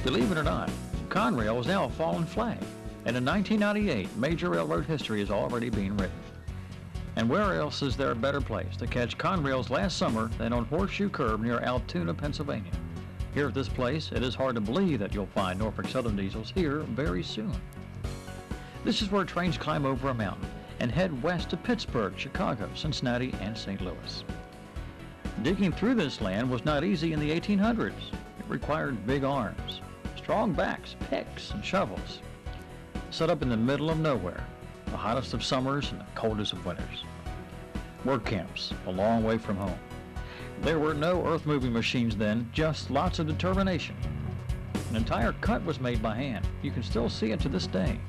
Believe it or not, Conrail is now a fallen flag, and in 1998, major railroad history is already being written. And where else is there a better place to catch Conrails last summer than on Horseshoe Curve near Altoona, Pennsylvania? Here at this place, it is hard to believe that you'll find Norfolk Southern diesels here very soon. This is where trains climb over a mountain and head west to Pittsburgh, Chicago, Cincinnati, and St. Louis. Digging through this land was not easy in the 1800s. It required big arms, strong backs, picks, and shovels. Set up in the middle of nowhere, the hottest of summers and the coldest of winters. Work camps, a long way from home. There were no earth-moving machines then, just lots of determination. An entire cut was made by hand. You can still see it to this day.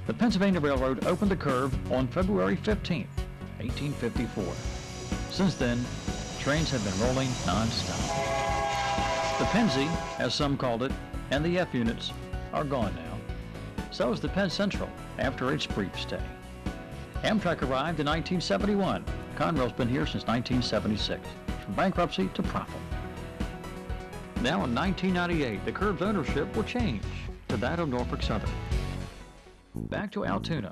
The Pennsylvania Railroad opened the curve on February 15, 1854. Since then, trains have been rolling non-stop. The Pennsy, as some called it, and the F units are gone now. So is the Penn Central after its brief stay. Amtrak arrived in 1971. Conrail's been here since 1976, from bankruptcy to profit. Now in 1998, the curve's ownership will change to that of Norfolk Southern. Back to Altoona.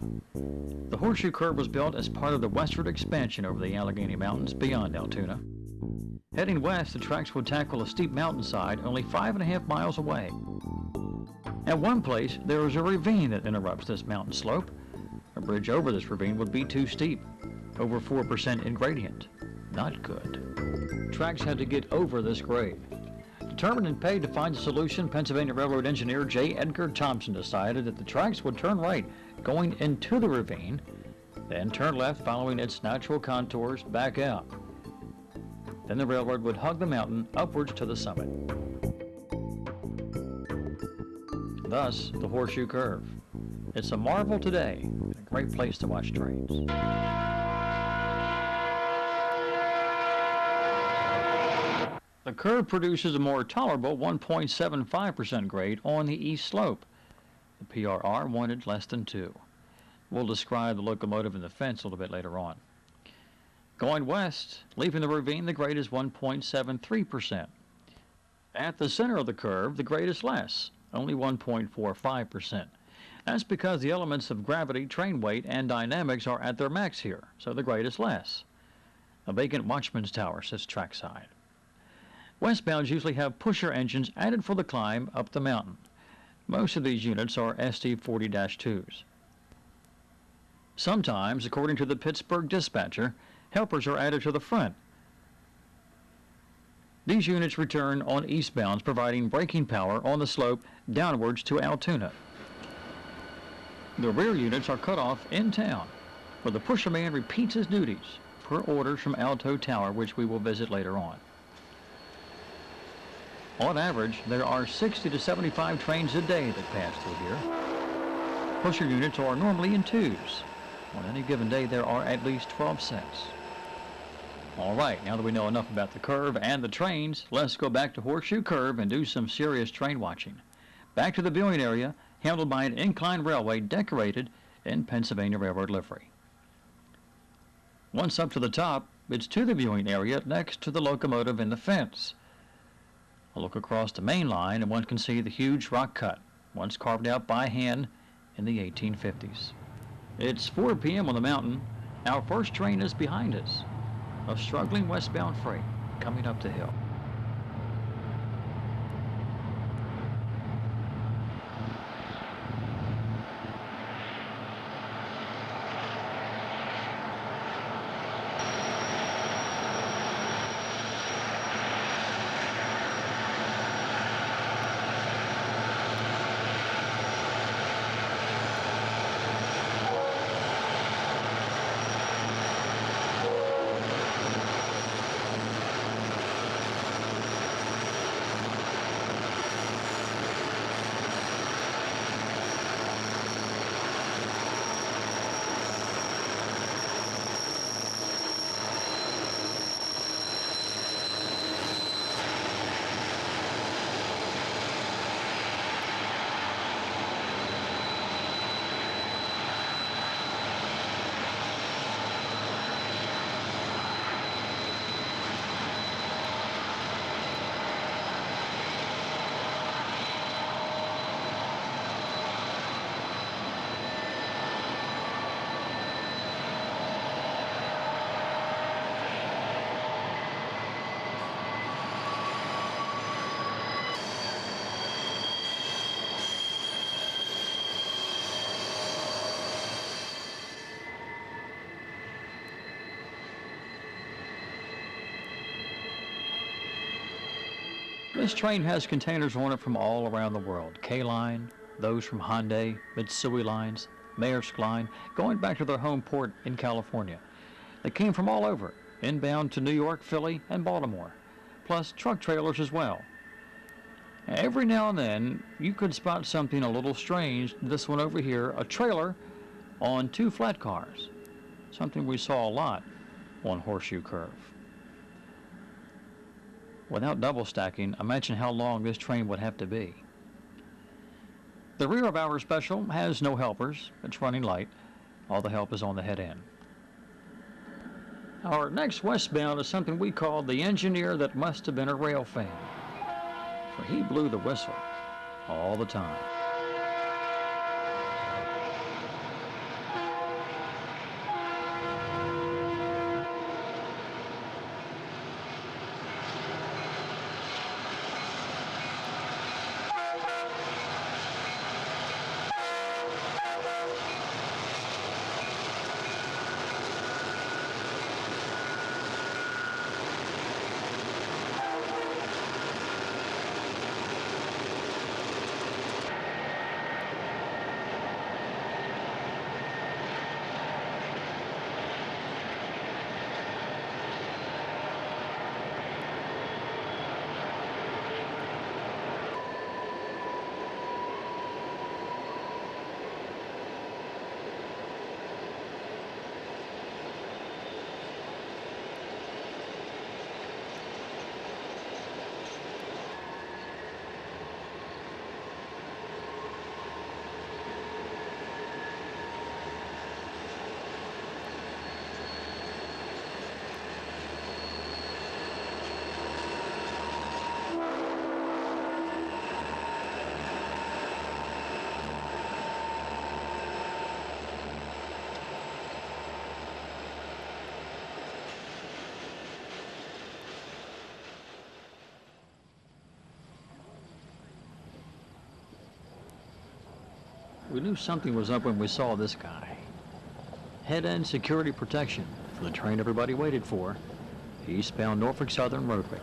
The Horseshoe Curve was built as part of the westward expansion over the Allegheny Mountains beyond Altoona. Heading west, the tracks would tackle a steep mountainside only 5.5 miles away. At one place, there is a ravine that interrupts this mountain slope. A bridge over this ravine would be too steep, over 4% in gradient. Not good. Tracks had to get over this grade. Determined and paid to find a solution, Pennsylvania Railroad engineer J. Edgar Thompson decided that the tracks would turn right going into the ravine, then turn left following its natural contours back out. Then the railroad would hug the mountain upwards to the summit. Thus, the Horseshoe Curve. It's a marvel today, and a great place to watch trains. The curve produces a more tolerable 1.75% grade on the east slope. The PRR wanted less than 2. We'll describe the locomotive and the fence a little bit later on. Going west, leaving the ravine, the grade is 1.73%. At the center of the curve, the grade is less, only 1.45%. That's because the elements of gravity, train weight, and dynamics are at their max here, so the grade is less. A vacant watchman's tower sits trackside. Westbounds usually have pusher engines added for the climb up the mountain. Most of these units are ST40-2s. Sometimes, according to the Pittsburgh Dispatcher, helpers are added to the front. These units return on eastbounds, providing braking power on the slope downwards to Altoona. The rear units are cut off in town, where the pusherman repeats his duties per orders from Alto Tower, which we will visit later on. On average, there are 60 to 75 trains a day that pass through here. Pusher units are normally in 2s. On any given day, there are at least 12 sets. All right, now that we know enough about the curve and the trains, let's go back to Horseshoe Curve and do some serious train watching. Back to the viewing area, handled by an inclined railway decorated in Pennsylvania Railroad livery. Once up to the top, it's to the viewing area next to the locomotive in the fence. A look across the main line and one can see the huge rock cut, once carved out by hand in the 1850s. It's 4 p.m. on the mountain. Our first train is behind us, a struggling westbound freight coming up the hill. This train has containers on it from all around the world. K-Line, those from Hyundai, Mitsui Lines, Maersk Line, going back to their home port in California. They came from all over, inbound to New York, Philly, and Baltimore, plus truck trailers as well. Every now and then, you could spot something a little strange. This one over here, a trailer on 2 flat cars, something we saw a lot on Horseshoe Curve. Without double stacking, imagine how long this train would have to be. The rear of our special has no helpers. It's running light. All the help is on the head end. Our next westbound is something we call the engineer that must have been a rail fan, for he blew the whistle all the time. We knew something was up when we saw this guy. Head-end security protection for the train everybody waited for. Eastbound Norfolk Southern Roadway.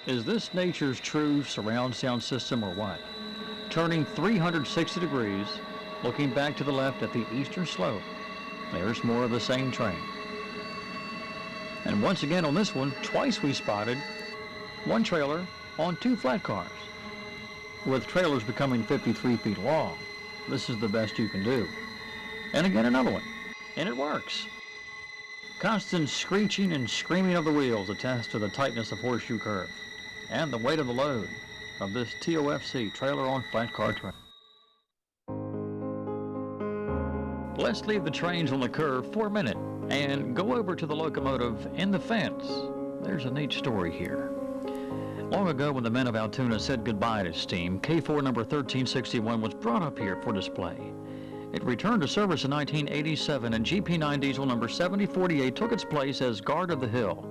Is this nature's true surround sound system or what? Turning 360 degrees, looking back to the left at the eastern slope, there's more of the same train. And once again on this one, twice we spotted one trailer on 2 flat cars. With trailers becoming 53 feet long, this is the best you can do. And again another one, and it works. Constant screeching and screaming of the wheels attest to the tightness of Horseshoe Curve and the weight of the load of this TOFC trailer on flat car train. Let's leave the trains on the curve for a minute and go over to the locomotive in the fence There's a neat story here. Long ago, when the men of Altoona said goodbye to steam, K4 number 1361 was brought up here for display. It returned to service in 1987, and GP9 diesel number 7048 took its place as guard of the hill.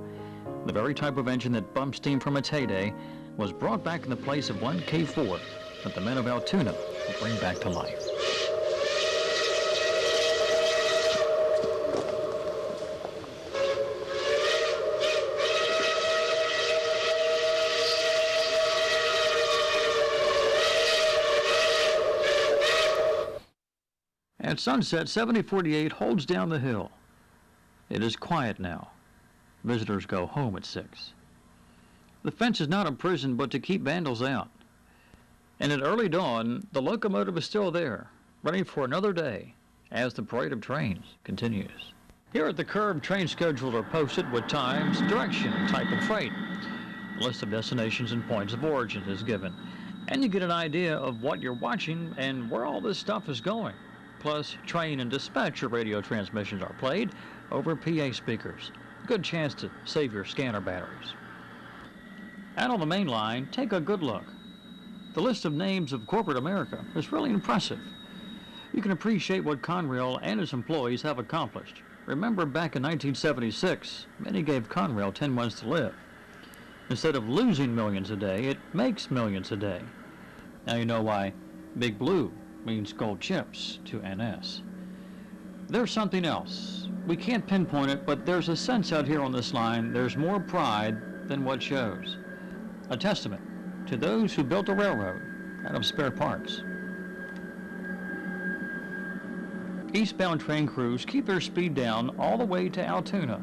The very type of engine that bumped steam from its heyday was brought back in the place of one K4 that the men of Altoona will bring back to life. At sunset, 7048 holds down the hill. It is quiet now. Visitors go home at 6. The fence is not a prison, but to keep vandals out. And at early dawn, the locomotive is still there, ready for another day, as the parade of trains continues. Here at the curve, train schedules are posted with times, direction, and type of freight. A list of destinations and points of origin is given, and you get an idea of what you're watching and where all this stuff is going. Plus, train and dispatcher radio transmissions are played over PA speakers. Good chance to save your scanner batteries. Out on the main line, take a good look. The list of names of corporate America is really impressive. You can appreciate what Conrail and its employees have accomplished. Remember, back in 1976, many gave Conrail 10 months to live. Instead of losing millions a day, it makes millions a day. Now you know why Big Blue means gold chips to NS. There's something else. We can't pinpoint it, but there's a sense out here on this line there's more pride than what shows. A testament to those who built a railroad out of spare parts. Eastbound train crews keep their speed down all the way to Altoona.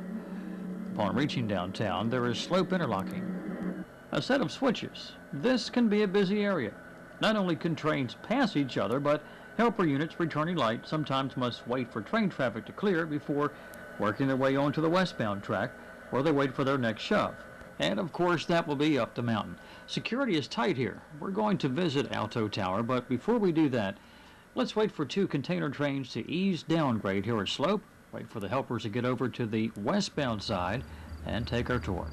Upon reaching downtown, there is slope interlocking. A set of switches. This can be a busy area. Not only can trains pass each other, but helper units returning light sometimes must wait for train traffic to clear before working their way onto the westbound track, where they wait for their next shove. And of course, that will be up the mountain. Security is tight here. We're going to visit Alto Tower, but before we do that, let's wait for 2 container trains to ease downgrade here at Slope, wait for the helpers to get over to the westbound side, and take our tour.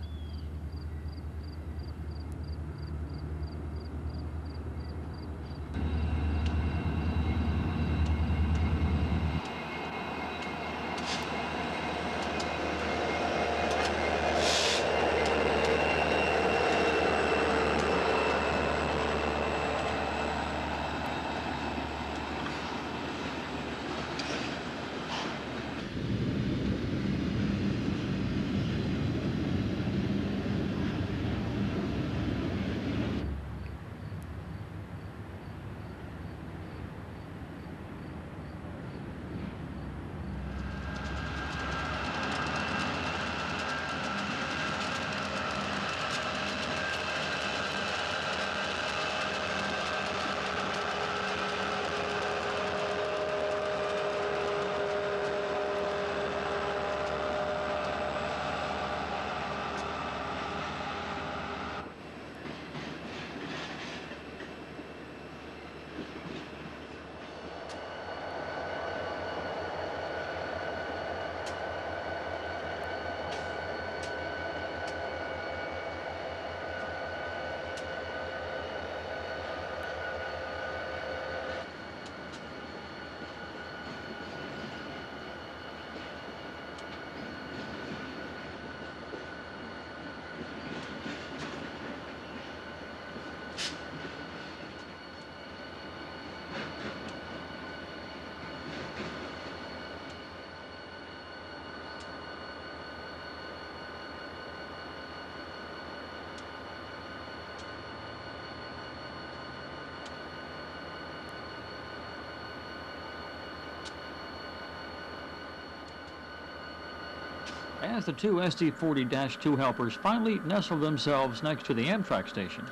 As the 2 SD40-2 helpers finally nestle themselves next to the Amtrak station,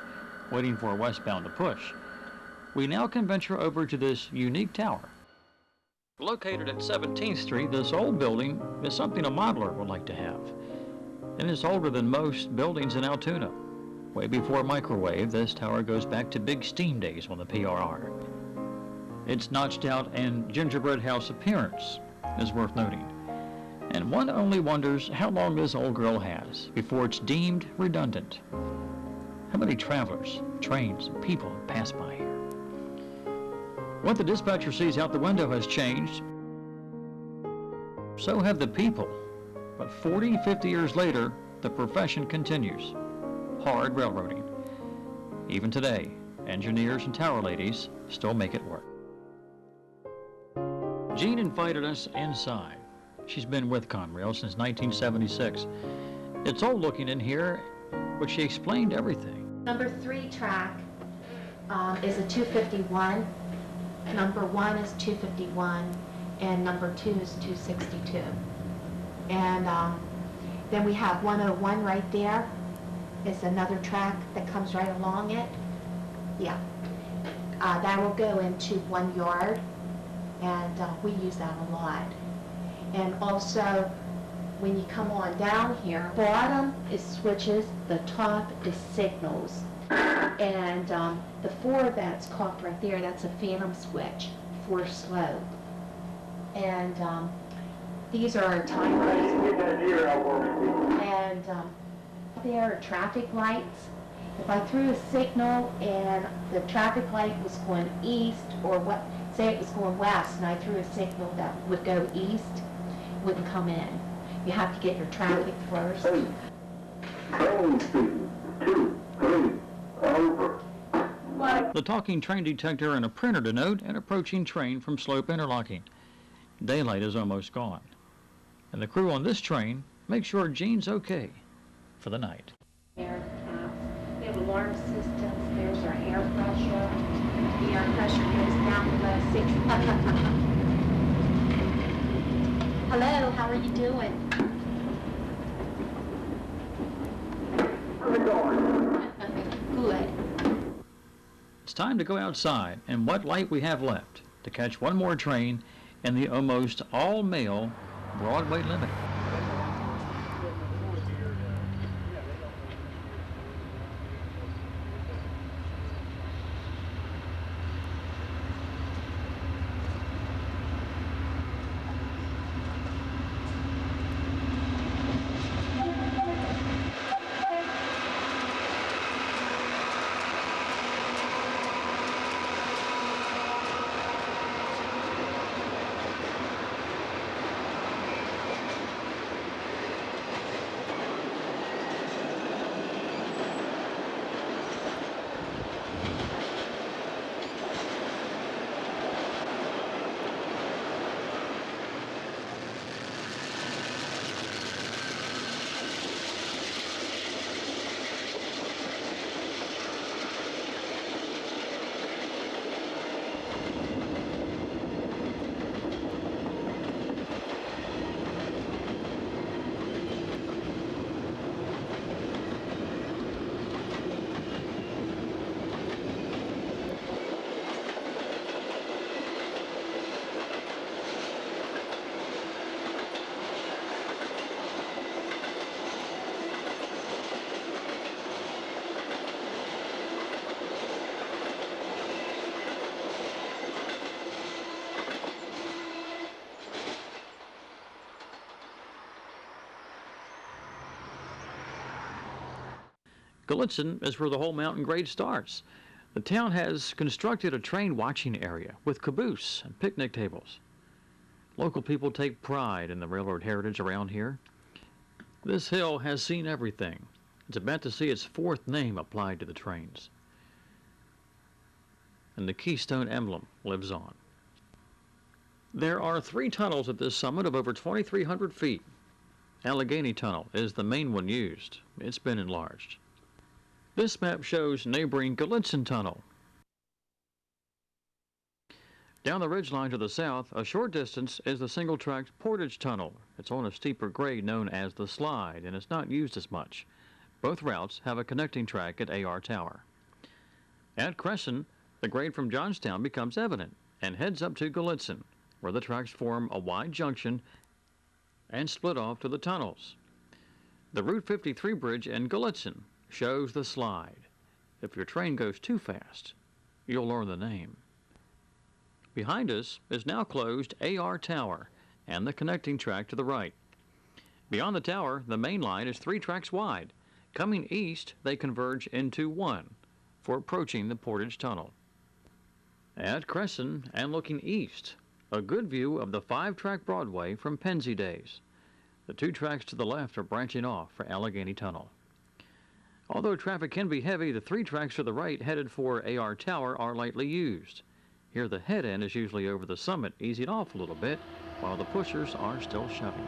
waiting for a westbound to push, we now can venture over to this unique tower. Located at 17th Street, this old building is something a modeler would like to have. And it's older than most buildings in Altoona. Way before microwave, this tower goes back to big steam days on the PRR. Its notched out and gingerbread house appearance is worth noting. And one only wonders how long this old girl has before it's deemed redundant. How many travelers, trains, and people pass by here? What the dispatcher sees out the window has changed. So have the people. But 40, 50 years later, the profession continues. Hard railroading. Even today, engineers and tower ladies still make it work. Jean invited us inside. She's been with Conrail since 1976. It's old looking in here, but she explained everything. Number 3 track is a 251. Number 1 is 251, and number 2 is 262. And then we have 101 right there. It's another track that comes right along it. Yeah. That will go into 1 yard, and we use that a lot. And also, when you come on down here, bottom is switches, the top is signals. And the 4 that's caught right there, that's a phantom switch for slow. And these are our timers. And there are traffic lights. If I threw a signal and the traffic light was going east, or what, say it was going west, and I threw a signal that would go east, it wouldn't come in. You have to get your traffic first. Train speed, 2, 3, over. The talking train detector and a printer denote an approaching train from slope interlocking. Daylight is almost gone. And the crew on this train make sure Jean's okay for the night. We have alarm systems. There's our air pressure. The air pressure goes down below 60. Hello, how are you doing? Good. It's time to go outside and what light we have left to catch one more train in the almost all-male Broadway Limited. Gallitzin is where the whole mountain grade starts. The town has constructed a train watching area with caboose and picnic tables. Local people take pride in the railroad heritage around here. This hill has seen everything. It's about to see its 4th name applied to the trains. And the Keystone emblem lives on. There are 3 tunnels at this summit of over 2,300 feet. Allegheny Tunnel is the main one used. It's been enlarged. This map shows neighboring Gallitzin Tunnel. Down the ridgeline to the south, a short distance, is the single-tracked Portage Tunnel. It's on a steeper grade known as the Slide, and it's not used as much. Both routes have a connecting track at AR Tower. At Crescent, the grade from Johnstown becomes evident and heads up to Gallitzin, where the tracks form a wide junction and split off to the tunnels. The Route 53 bridge in Gallitzin shows the Slide. If your train goes too fast, you'll learn the name. Behind us is now closed AR Tower and the connecting track to the right. Beyond the tower, the main line is 3 tracks wide. Coming east, they converge into 1 for approaching the Portage Tunnel. At Crescent and looking east, a good view of the 5-track Broadway from Pennsy days. The 2 tracks to the left are branching off for Allegheny Tunnel. Although traffic can be heavy, the 3 tracks to the right headed for AR Tower are lightly used. Here the head end is usually over the summit, easing off a little bit, while the pushers are still shoving.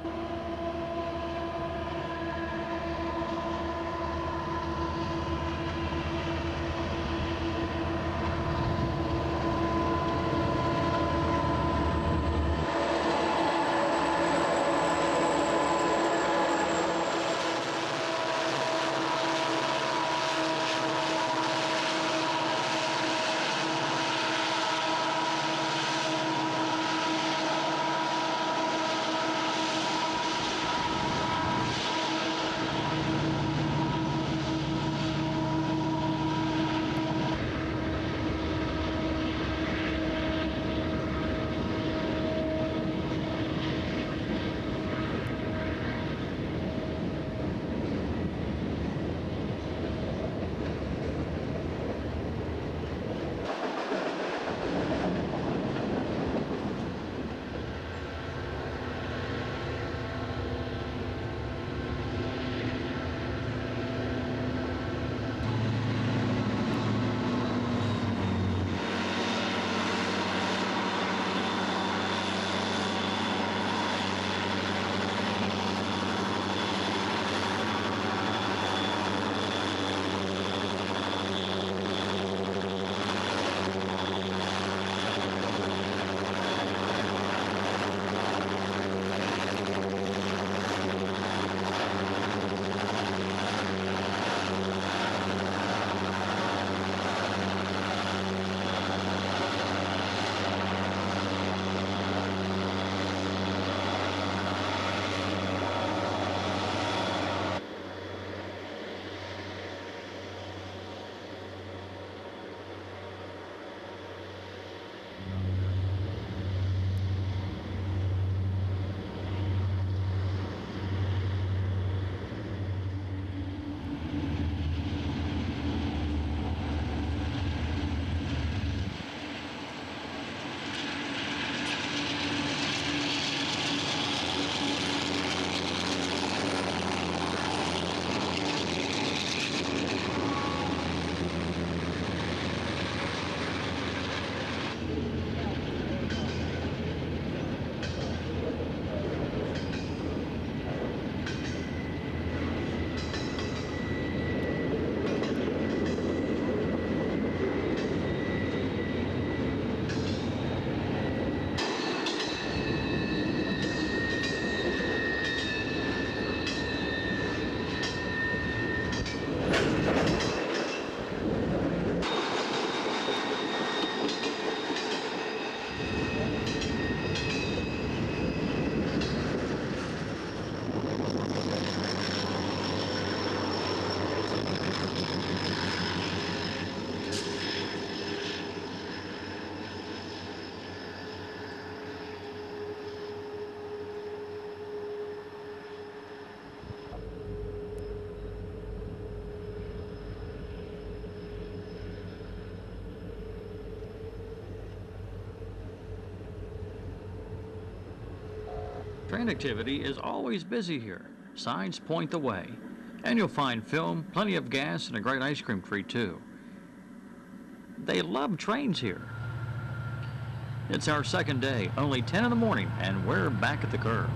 Train activity is always busy here. Signs point the way. And you'll find film, plenty of gas, and a great ice cream treat too. They love trains here. It's our second day, only 10 in the morning, and we're back at the curve.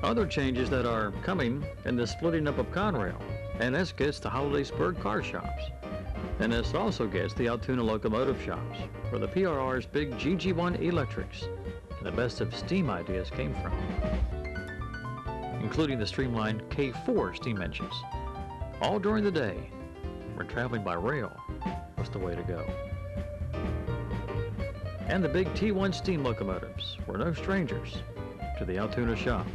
Other changes that are coming in the splitting up of Conrail. NS gets the Hollidaysburg car shops. NS also gets the Altoona locomotive shops, where the PRR's big GG1 electrics and the best of steam ideas came from, including the streamlined K4 steam engines. All during the day, when traveling by rail was the way to go. And the big T1 steam locomotives were no strangers to the Altoona shop.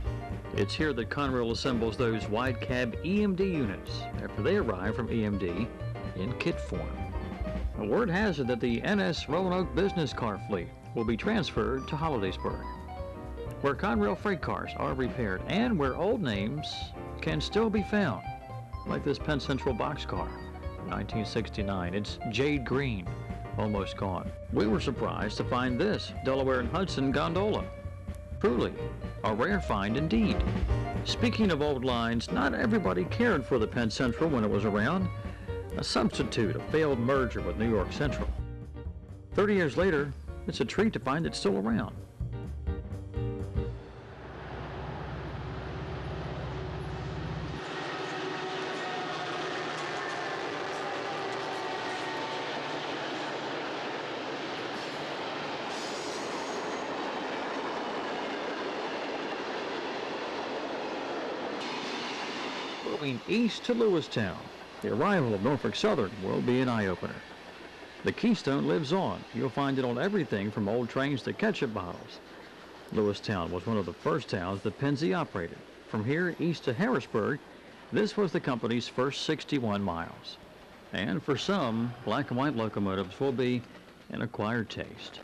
It's here that Conrail assembles those wide cab EMD units after they arrive from EMD in kit form. The word has it that the NS Roanoke business car fleet will be transferred to Hollidaysburg, where Conrail freight cars are repaired and where old names can still be found, like this Penn Central boxcar from 1969. It's jade green, almost gone. We were surprised to find this Delaware and Hudson gondola. Truly a rare find indeed. Speaking of old lines, not everybody cared for the Penn Central when it was around. A substitute, a failed merger with New York Central. 30 years later, it's a treat to find it still around. Moving east to Lewistown, the arrival of Norfolk Southern will be an eye-opener. The Keystone lives on. You'll find it on everything from old trains to ketchup bottles. Lewistown was one of the first towns that Pennsy operated. From here east to Harrisburg, this was the company's first 61 miles. And for some, black and white locomotives will be an acquired taste.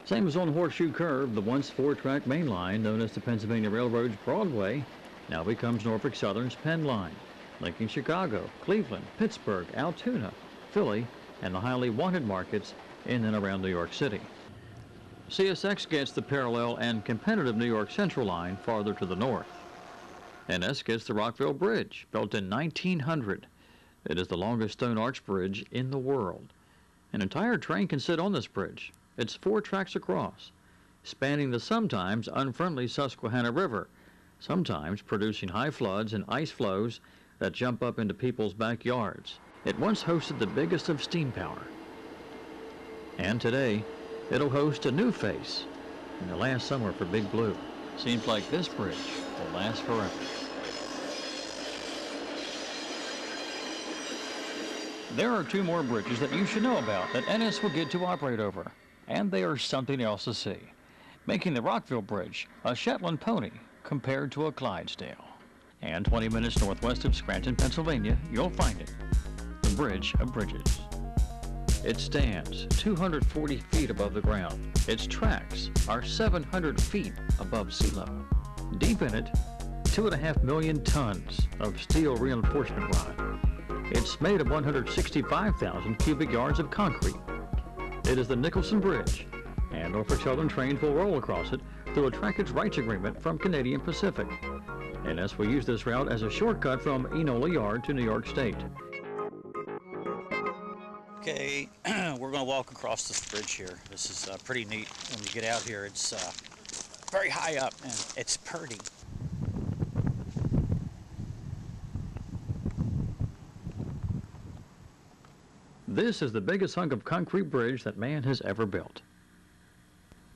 Same as on Horseshoe Curve, the once four-track main line known as the Pennsylvania Railroad's Broadway now becomes Norfolk Southern's Penn Line, linking Chicago, Cleveland, Pittsburgh, Altoona, Philly, and the highly wanted markets in and around New York City. CSX gets the parallel and competitive New York Central line farther to the north. NS gets the Rockville Bridge, built in 1900. It is the longest stone arch bridge in the world. An entire train can sit on this bridge. It's 4 tracks across, spanning the sometimes unfriendly Susquehanna River, sometimes producing high floods and ice flows that jump up into people's backyards. It once hosted the biggest of steam power. And today, it'll host a new face in the last summer for Big Blue. Seems like this bridge will last forever. There are 2 more bridges that you should know about that NS will get to operate over, and they are something else to see, making the Rockville Bridge a Shetland pony compared to a Clydesdale. And 20 minutes northwest of Scranton, Pennsylvania, you'll find it, the Bridge of Bridges. It stands 240 feet above the ground. Its tracks are 700 feet above sea level. Deep in it, 2.5 million tons of steel reinforcement rod. It's made of 165,000 cubic yards of concrete. It is the Nicholson Bridge, and Norfolk Southern trains will roll across it through a trackage rights agreement from Canadian Pacific. NS will use this route as a shortcut from Enola Yard to New York State. Okay, we're going to walk across this bridge here. This is pretty neat. When you get out here, it's very high up and it's pretty. This is the biggest hunk of concrete bridge that man has ever built.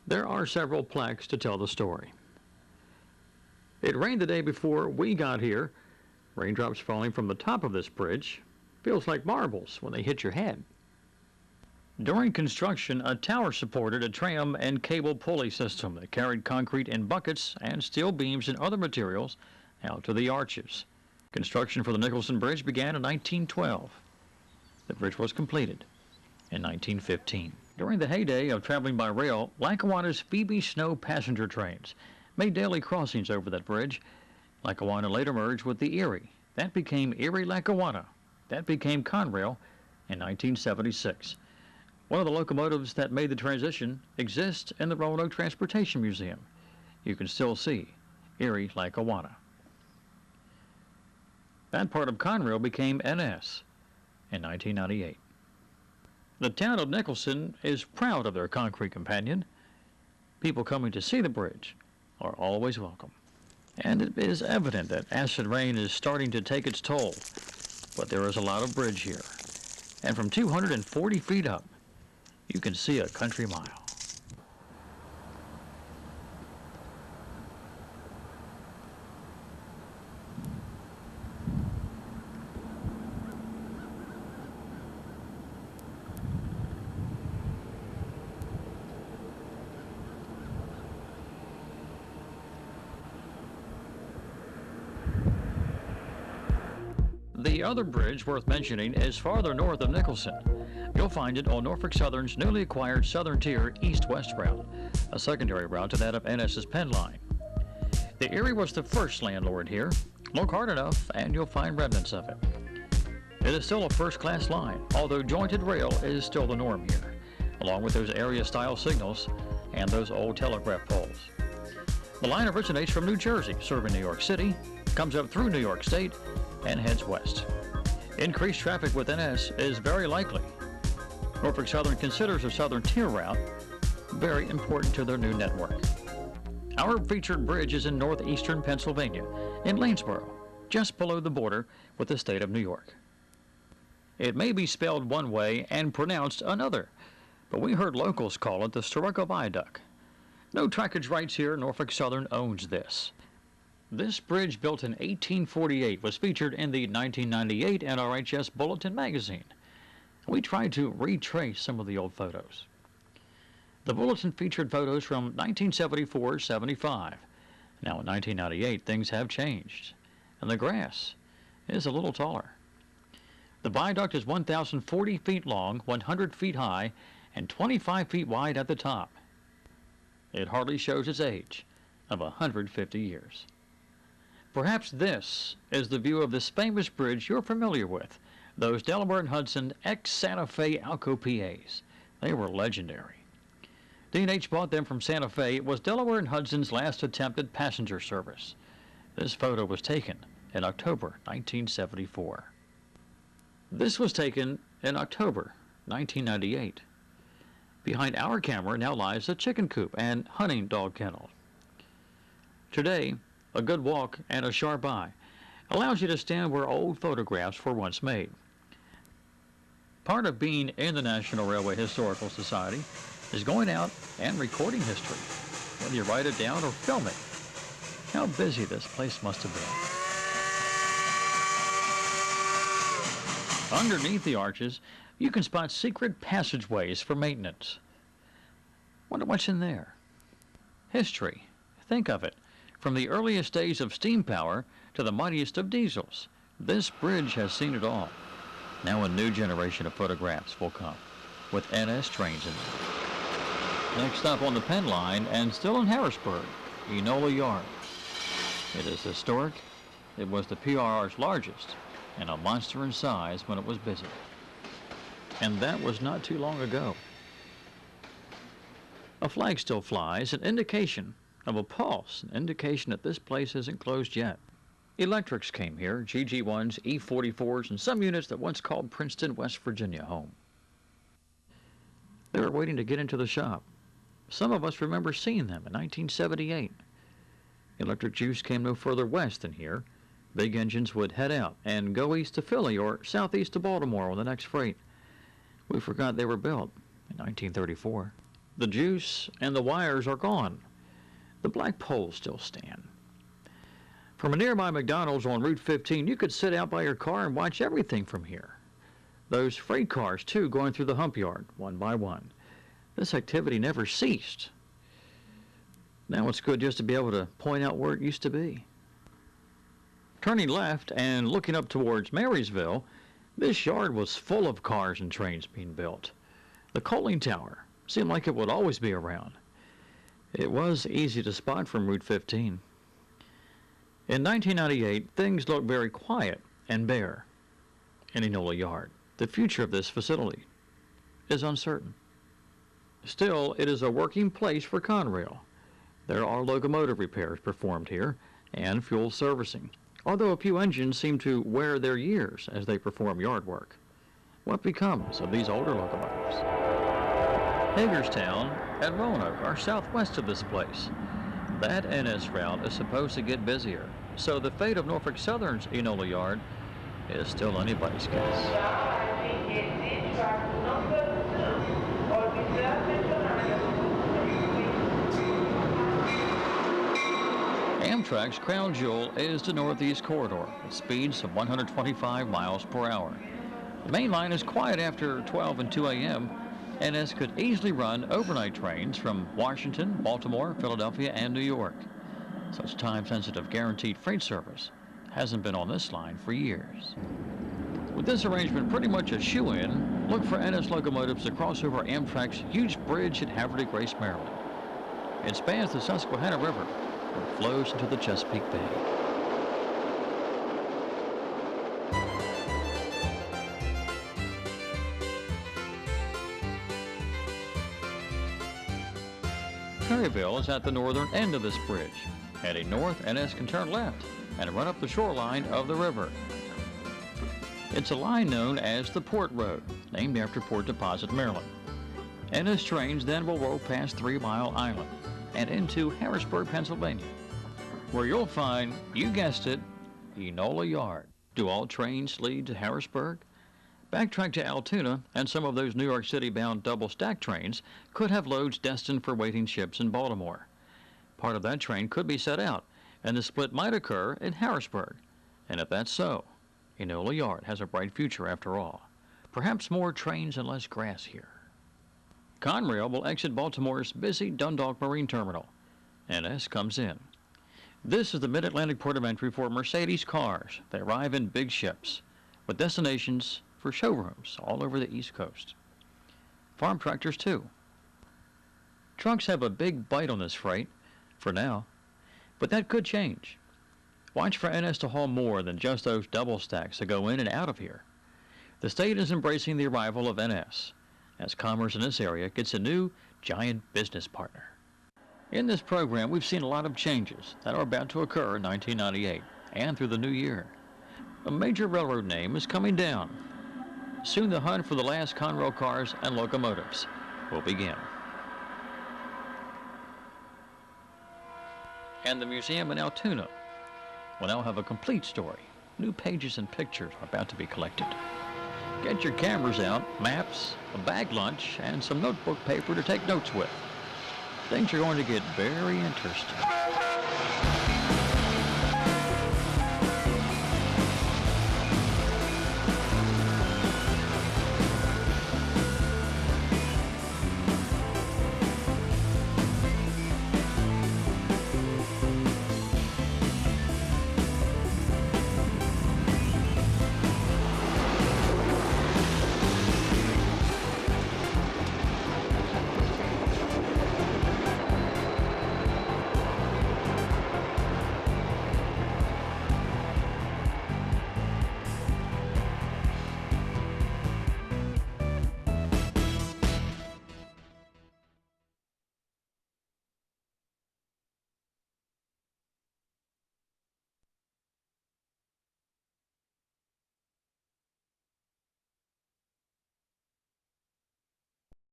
There are several plaques to tell the story. It rained the day before we got here. Raindrops falling from the top of this bridge feels like marbles when they hit your head. During construction, a tower supported a tram and cable pulley system that carried concrete in buckets and steel beams and other materials out to the arches. Construction for the Nicholson Bridge began in 1912. The bridge was completed in 1915. During the heyday of traveling by rail, Lackawanna's Phoebe Snow passenger trains made daily crossings over that bridge. Lackawanna later merged with the Erie. That became Erie-Lackawanna. That became Conrail in 1976. One of the locomotives that made the transition exists in the Roanoke Transportation Museum. You can still see Erie-Lackawanna. That part of Conrail became NS in 1998. The town of Nicholson is proud of their concrete companion. People coming to see the bridge are always welcome. And it is evident that acid rain is starting to take its toll, but there is a lot of bridge here. And from 240 feet up, you can see a country mile. The other bridge worth mentioning is farther north of Nicholson. You'll find it on Norfolk Southern's newly acquired Southern Tier East-West route, a secondary route to that of NS's Penn Line. The Erie was the first landlord here. Look hard enough and you'll find remnants of it. It is still a first-class line, although jointed rail is still the norm here, along with those area-style signals and those old telegraph poles. The line originates from New Jersey, serving New York City, comes up through New York State, and heads west. Increased traffic with NS is very likely. Norfolk Southern considers the Southern Tier route very important to their new network. Our featured bridge is in northeastern Pennsylvania, in Lanesboro, just below the border with the state of New York. It may be spelled one way and pronounced another, but we heard locals call it the Sturroco Viaduct. No trackage rights here. Norfolk Southern owns this. This bridge, built in 1848, was featured in the 1998 NRHS Bulletin magazine. We tried to retrace some of the old photos. The bulletin featured photos from 1974-75. Now in 1998, things have changed, and the grass is a little taller. The viaduct is 1,040 feet long, 100 feet high, and 25 feet wide at the top. It hardly shows its age of 150 years. Perhaps this is the view of this famous bridge you're familiar with, those Delaware and Hudson ex-Santa Fe Alco PAs. They were legendary. D&H bought them from Santa Fe. It was Delaware and Hudson's last attempted passenger service. This photo was taken in October 1974. This was taken in October 1998. Behind our camera now lies a chicken coop and hunting dog kennel. Today, a good walk and a sharp eye allows you to stand where old photographs were once made. Part of being in the National Railway Historical Society is going out and recording history, whether you write it down or film it. How busy this place must have been. Underneath the arches, you can spot secret passageways for maintenance. Wonder what's in there. History. Think of it. From the earliest days of steam power to the mightiest of diesels, this bridge has seen it all. Now a new generation of photographs will come, with NS trains in them. Next stop on the Penn Line, and still in Harrisburg, Enola Yard. It is historic. It was the PRR's largest, and a monster in size when it was busy. And that was not too long ago. A flag still flies, an indication of a pulse, an indication that this place isn't closed yet. Electrics came here, GG1s, E44s, and some units that once called Princeton, West Virginia home. They were waiting to get into the shop. Some of us remember seeing them in 1978. Electric juice came no further west than here. Big engines would head out and go east to Philly or southeast to Baltimore on the next freight. We forgot they were built in 1934. The juice and the wires are gone. The black poles still stand. From a nearby McDonald's on Route 15, you could sit out by your car and watch everything from here. Those freight cars, too, going through the hump yard, one by one. This activity never ceased. Now it's good just to be able to point out where it used to be. Turning left and looking up towards Marysville, this yard was full of cars and trains being built. The coaling tower seemed like it would always be around. It was easy to spot from Route 15. In 1998, things looked very quiet and bare in Enola Yard. The future of this facility is uncertain. Still, it is a working place for Conrail. There are locomotive repairs performed here and fuel servicing, although a few engines seem to wear their years as they perform yard work. What becomes of these older locomotives? Hagerstown and Roanoke are southwest of this place. That NS route is supposed to get busier, so the fate of Norfolk Southern's Enola Yard is still anybody's guess. Amtrak's crown jewel is the Northeast Corridor at speeds of 125 miles per hour. The main line is quiet after 12 and 2 a.m. NS could easily run overnight trains from Washington, Baltimore, Philadelphia, and New York. Such time-sensitive guaranteed freight service hasn't been on this line for years. With this arrangement pretty much a shoe-in, look for NS locomotives to cross over Amtrak's huge bridge at Haverty Grace, Maryland. It spans the Susquehanna River, where it flows into the Chesapeake Bay. Perryville is at the northern end of this bridge. Heading north, NS can turn left and run up the shoreline of the river. It's a line known as the Port Road, named after Port Deposit, Maryland. NS trains then will roll past 3 Mile Island and into Harrisburg, Pennsylvania, where you'll find, you guessed it, Enola Yard. Do all trains lead to Harrisburg? Backtrack to Altoona, and some of those New York City-bound double-stack trains could have loads destined for waiting ships in Baltimore. Part of that train could be set out, and the split might occur in Harrisburg. And if that's so, Enola Yard has a bright future after all. Perhaps more trains and less grass here. Conrail will exit Baltimore's busy Dundalk Marine Terminal. NS comes in. This is the mid-Atlantic port of entry for Mercedes cars. They arrive in big ships, with destinations for showrooms all over the East Coast. Farm tractors, too. Trucks have a big bite on this freight, for now, but that could change. Watch for NS to haul more than just those double stacks that go in and out of here. The state is embracing the arrival of NS, as commerce in this area gets a new giant business partner. In this program, we've seen a lot of changes that are about to occur in 1998 and through the new year. A major railroad name is coming down. Soon the hunt for the last Conrail cars and locomotives will begin. And the museum in Altoona will now have a complete story. New pages and pictures are about to be collected. Get your cameras out, maps, a bag lunch, and some notebook paper to take notes with. Things are going to get very interesting.